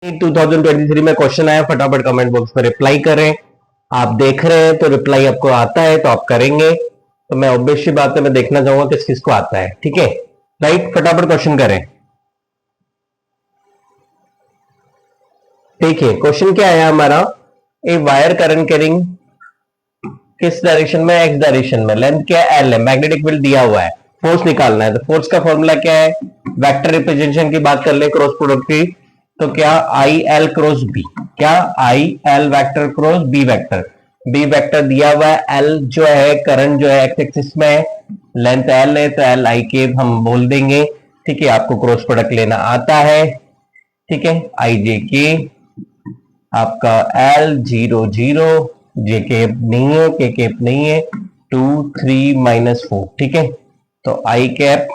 2023 में क्वेश्चन आया, फटाफट कमेंट बॉक्स में रिप्लाई करें। आप देख रहे हैं तो रिप्लाई आपको आता है तो आप करेंगे, तो मैं ऑब्वियस सी बात है मैं देखना चाहूंगा किस किस को आता है। ठीक है, राइट, फटाफट क्वेश्चन करें। देखिए क्वेश्चन क्या आया हमारा, ए वायर करंट कैरिंग किस डायरेक्शन में, एक्स डायरेक्शन में, लेंथ क्या है, एल है, मैग्नेटिक फील्ड दिया हुआ है, फोर्स निकालना है। तो फोर्स का फॉर्मूला क्या है, वेक्टर रिप्रेजेंटेशन की बात कर ले क्रॉस प्रोडक्ट की, तो क्या आई एल क्रॉस बी, क्या I L vector cross B vector, B vector दिया हुआ है, एल जो है करंट जो है एक्स एक्सिस में है, लेंथ एल है तो एल आई के हम बोल देंगे। ठीक है, आपको क्रॉस प्रोडक्ट लेना आता है। ठीक है, आई जे के आपका एल 0 0, जे केप नहीं है, के केप नहीं है, 2 3 -4। ठीक है, तो आई कैप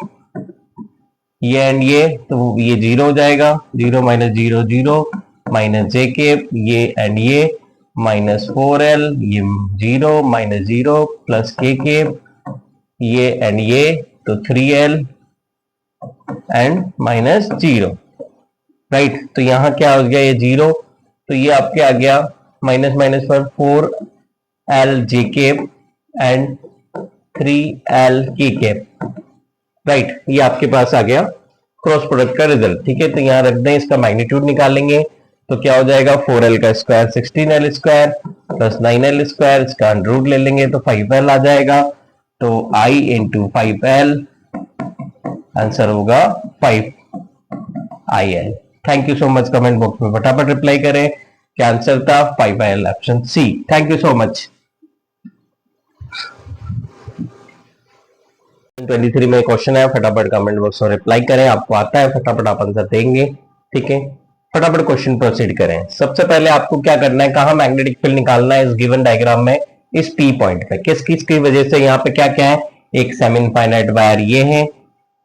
ये एंड ये, तो ये 0 हो जाएगा, 0 -0 0 माइनस जे केप ये एंड ये -4l, ये 0 -0 प्लस के केप ये एंड ये, तो 3l एंड -0। राइट, तो यहां क्या हो गया, ये 0, तो ये आपके आ गया माइनस माइनस पर 4l J cap and 3l के केप। राइट, ये आपके पास आ गया क्रॉस प्रोडक्ट का रिजल्ट। ठीक है, तो यहां रख दें, इसका मैग्नीट्यूड निकालेंगे तो क्या हो जाएगा, 4l का square 16l square plus 9l square, इसका अंडर रूट ले लेंगे तो 5l आ जाएगा, तो i इंटू 5l आंसर होगा 5il। Thank you so much, comment box में फटाफट रिप्लाई करें, क्या आंसर था, 5il option C. Thank you so much. 23 में क्वेश्चन है, फटाफट कमेंट बॉक्स में रिप्लाई करें, आपको आता है फटाफट आप आंसर देंगे। ठीक है, फटाफट क्वेश्चन प्रोसीड करें। सबसे पहले आपको क्या करना है, कहां मैग्नेटिक फील्ड निकालना है इस गिवन डायग्राम में, इस पी पॉइंट पे, किस किस की वजह से, यहाँ पे क्या क्या है, एक सेमी इनफाइनाइट वायर ये है,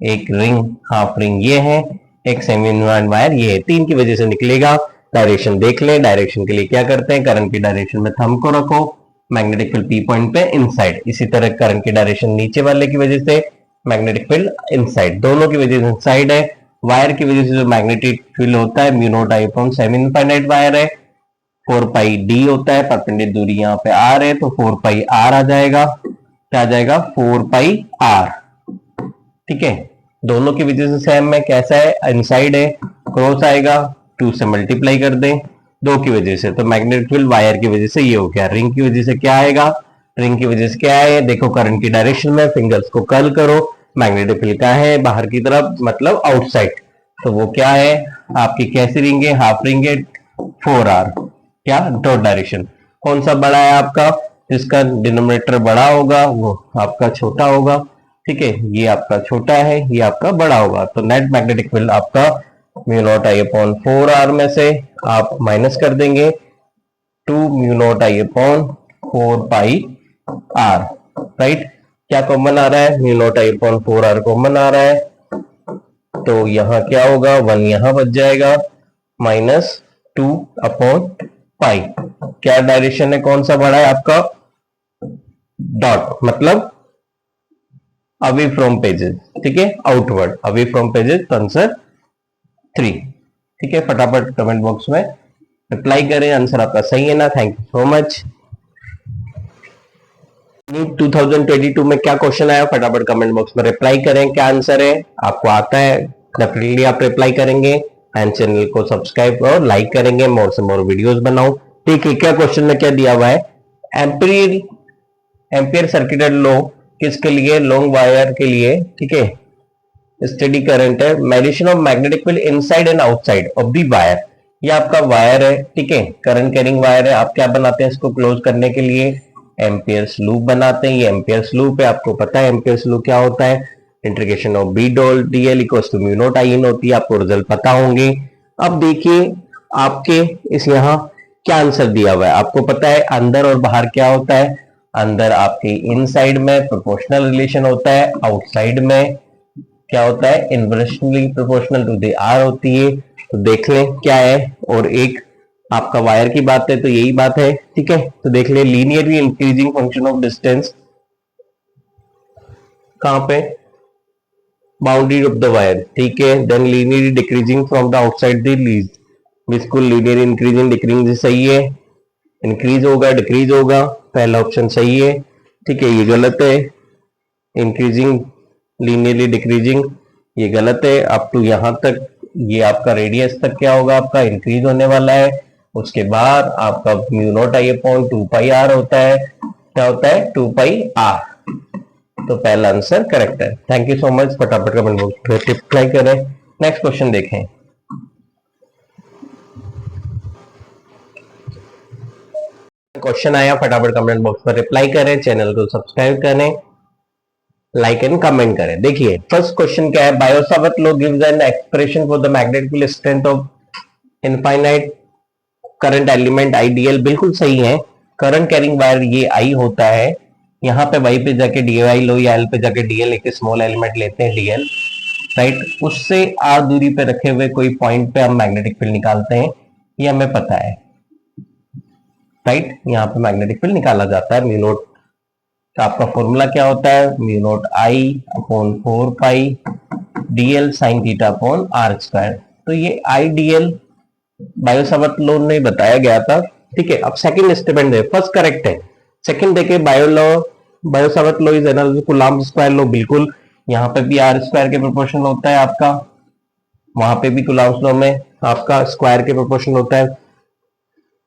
एक रिंग हाफ रिंग ये है, एक सेमी इनफाइनाइट वायर ये है, तीन की वजह से निकलेगा। डायरेक्शन देख लें, डायरेक्शन के लिए क्या करते हैं, करंट की डायरेक्शन में थंब को रखो, मैग्नेटिक फील्ड पी पॉइंट पे इनसाइड, इसी तरह करंट की डायरेक्शन नीचे वाले की वजह से मैग्नेटिक फील्ड इनसाइड, दोनों की वजह से इनसाइड है। वायर की वजह से जो मैग्नेटिक फील्ड होता है mu naught I upon semi infinite wire है, 4 पाई डी होता है, परपेंडिकुलर दूरी यहाँ पे आर है तो 4 पाई आर आ जाएगा, क्या आ जाएगा 4 पाई आर। ठीक है, दोनों की वजह से सेम है, कैसा है, इनसाइड है, क्रॉस आएगा, 2 से मल्टीप्लाई कर दें, दो की वजह से, तो मैग्नेटिक फील्ड वायर की वजह से ये हो गया, रिंग की वजह से क्या आएगा, रिंग की वजह से क्या है, देखो करंट की डायरेक्शन में फिंगर्स को कर्ल करो, मैग्नेटिक फील्ड का है बाहर की तरफ मतलब आउटसाइड, तो वो क्या है आपकी कैसी रिंग है, हाफ रिंग है, 4r, क्या डॉट डायरेक्शन, कौन सा बड़ा है आपका, जिसका डिनोमिनेटर बड़ा होगा वो आपका छोटा होगा। ठीक है, ये आपका छोटा है, ये आपका बड़ा होगा, तो नेट मैग्नेटिक फील्ड आपका mu naught I upon 4r में से आप माइनस कर देंगे 2 mu naught I upon 4 pi r। Right, क्या कॉमन आ रहा है, mu naught I upon 4r common आ रहा है, तो यहां क्या होगा, 1 यहां बच जाएगा, -2 अपॉन पाई, क्या डायरेक्शन है, कौन सा बड़ा है आपका, डॉट मतलब अवे फ्रॉम पेजेस। ठीक है, आउटवर्ड अवे फ्रॉम पेजेस, तो आंसर 3। ठीक है, फटाफट कमेंट बॉक्स में रिप्लाई करें, आंसर आपका सही है ना, थैंक यू सो मच। 2022 में क्या क्वेश्चन आया, फटाफट कमेंट बॉक्स में रिप्लाई करें, क्या आंसर है, आपको आता है डेफिनेटली आप रिप्लाई करेंगे, एंड चैनल को सब्सक्राइब और लाइक करेंगे, मोर से मोर वीडियोस बनाऊं। ठीक है, क्या क्वेश्चन में क्या दिया हुआ है, एम्पियर एम्पियर सर्किटेड लॉ किसके लिए, लॉन्ग वायर के लिए। ठीक है, स्टेडी करंट है, medicine of magnetic field inside and outside of the wire, ये आपका वायर है। ठीक है, करंट कैरिंग वायर है, आप क्या बनाते हैं इसको क्लोज करने के लिए, एम्पियर्स लूप बनाते हैं, ये एम्पियर्स लूप है, आपको पता है एम्पियर्स लूप क्या होता है, integration of B dot d l equals to mu naught I in होती है, आपको रिजल्ट पता होंगे। अब देखिए आपके इस यहाँ क्या आंसर दिया हुआ है, आपको पता है अंदर और बाहर क्या होता है, अंदर आपके इनसाइड में प्रोपोर्शनल रिलेशन होता है, आउटसाइड में क्या होता है, inversely proportional to the R होती है, तो देख लें क्या है, और एक आपका वायर की बात है तो यही बात है। ठीक है, तो देख ले, linearly increasing function of distance कहां पे, बाउंड्री ऑफ द वायर। ठीक है, then linearly decreasing from the outside the lease, बिल्कुल लीनियर इंक्रीजिंग डिक्रीजिंग सही है, इंक्रीज होगा डिक्रीज होगा, पहला ऑप्शन सही है। ठीक है, ये गलत है, इंक्रीजिंग लीनियरली डिक्रीजिंग ये गलत है। अप टू यहां तक ये आपका रेडियस तक क्या होगा, आपका इंक्रीज होने वाला है। उसके बाद आपका mu naught I upon 2 pi R होता है, क्या होता है 2 पाई आर। तो पहला आंसर करेक्ट है। Thank you so much. फटाफट कमेंट बॉक्स में रिप्लाई करें। नेक्स्ट क्वेश्चन देखें। क्वेश्चन आया, फटाफट कमेंट बॉक्स पर रिप्लाई करें, चैनल को सब्सक्राइब करें, लाइक एंड कमेंट करें। देखिए फर्स्ट क्वेश्चन क्या है, bio-Savart law gives an expression for the magnetic strength of infinite current element IDL. बिल्कुल सही है, करंट कैरिंग वायर ये आई होता है। यहाँ पे वाई पे जाके डीआई लो या एल पे जाके डीएल, एक स्मॉल एलिमेंट लेते हैं डीएल, राइट। उससे आर दूरी पे रखे हुए कोई पॉइंट पे हम मैग्नेटिक फील्ड निकालते हैं, ये हमें पता है, राइट। यहाँ पे मैग्नेटिक फील्ड निकाला जाता है। म्यू नॉट का आपका फॉर्मूला क्या होता है, mu naught I upon 4 pi DL sine theta upon R square. तो ये आई डीएल बायो-सावर्त लॉ ने बताया गया था। ठीक है, अब सेकंड स्टेटमेंट है, फर्स्ट करेक्ट है। सेकंड देखिए, Biot Savart law is analogous to Coulomb square law. बिल्कुल, यहाँ पे भी आर स्क्वायर के प्रोपोर्शनल होता है आपका, वहां पे भी कूलम्ब लॉ में आपका स्क्वायर के प्रोपोर्शनल होता है।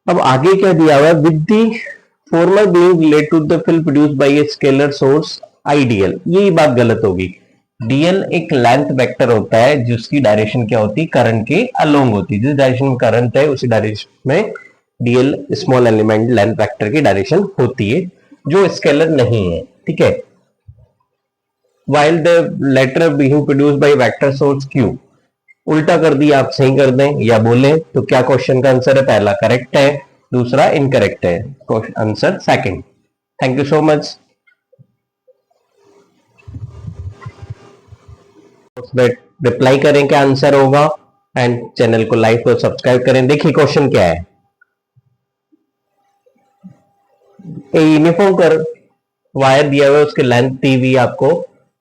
अब आगे क्या दिया हुआ है, with the former being related to the field produced by a scalar source IDL. ये बात गलत होगी। डीएल एक लेंथ वेक्टर होता है जिसकी डायरेक्शन क्या होती है, करंट के अलोंग होती है। जिस डायरेक्शन में करंट है उसी डायरेक्शन में DL small element length vector की डायरेक्शन होती है, जो स्केलर नहीं है। ठीक है, while the latter being produced by vector source q। उल्टा कर दिया, आप सही कर दें या बोले तो क्या क्वेश्चन का आंसर है, पहला करेक्ट है, दूसरा इनकरेक्ट है। Answer second. Thank you so much. Reply करें क्या आंसर होगा एंड चैनल को लाइक और सब्सक्राइब करें। देखिए क्वेश्चन क्या है, यूनिफॉर्म कर वायर दिया हुआ है, उसकी लेंथ दी हुई आपको,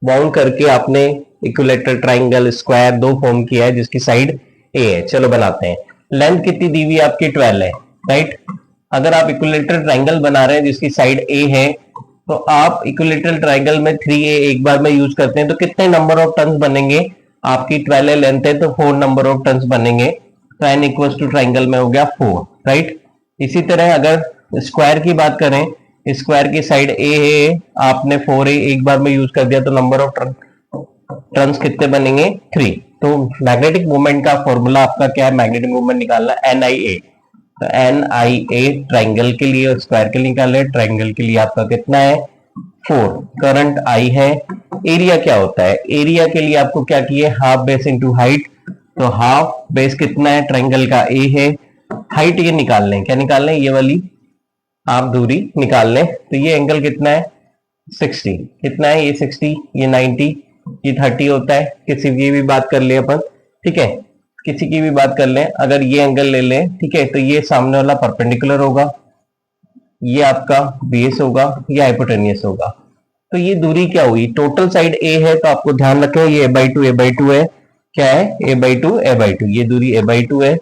बाउंड करके आपने इक्विलेटरल ट्राइंगल स्क्वायर दो फॉर्म किया है जिसकी साइड ए है। चलो बनाते हैं। लेंथ कितनी दी हुई आपकी 12 है, राइट। अगर आप इक्विलेटरल ट्राइंगल बना रहे हैं जिसकी साइड ए है, तो आप इक्विलेटरल ट्राइंगल में 3a एक बार में यूज करते हैं तो कितने नंबर ऑफ टर्न्स बनेंगे, आपकी 12 लेंथ है तो 4 नंबर ऑफ टर्न्स बनेंगे। तो n इक्वल टू ट्राइंगल में हो गया 4, राइट। इसी तरह अगर स्क्वायर की बात करें, स्क्वायर की साइड ए है, आपने 4a एक बार में यूज कर दिया तो नंबर ऑफ टर्न्स कितने बनेंगे, 3। तो मैग्नेटिक मूवमेंट का फॉर्मूला आपका क्या है, मैग्नेटिक मूवमेंट निकालना NIA। तो NIA ट्राइंगल के लिए और स्क्वायर के लिए निकाले, ट्राइंगल के लिए आपका कितना है 4, करंट I है। एरिया क्या होता है, एरिया के लिए आपको क्या किए, हाफ बेस इंटू हाइट। तो हाफ बेस कितना है, ट्राइंगल का A है, हाइट ये निकाल लें, क्या निकाल लें, ये वाली आप दूरी निकाल लें। तो ये एंगल कितना है 60, कितना है ये 60, ये 90, ये 30 होता है। किसी की भी बात कर ले अपन, ठीक है, किसी की भी बात कर लें, अगर ये एंगल ले लें, ठीक है, तो ये सामने वाला परपेंडिकुलर होगा, ये आपका बेस होगा, ये हाइपोटेनियस होगा। तो ये दूरी क्या हुई, टोटल साइड ए है तो आपको ध्यान रखें ये a/2 है, क्या है a/2 ये दूरी a/2 है,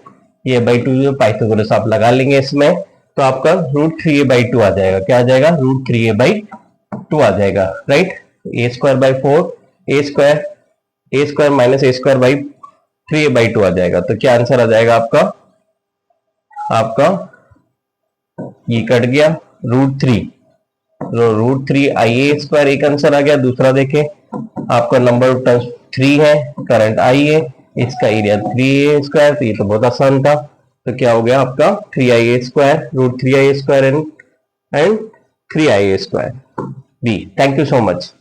ये a/2 पाइथागोरस आप लगा लेंगे इसमें, तो आपका √3a/2 आ जाएगा। क्या आ जाएगा, √3a/2 आ जाएगा, right. a²/4 a² minus a²/3a/2 आ जाएगा। तो क्या आंसर आ जाएगा आपका ये कट गया √3, √3ia² एक आंसर आ गया। दूसरा देखें, आपका नंबर ऑफ टर्न्स 3 है, करंट I है, इसका एरिया 3a², तो ये तो बहुत आसान था। तो क्या हो गया आपका 3ia² √3ia² एंड 3ia² बी। Thank you so much.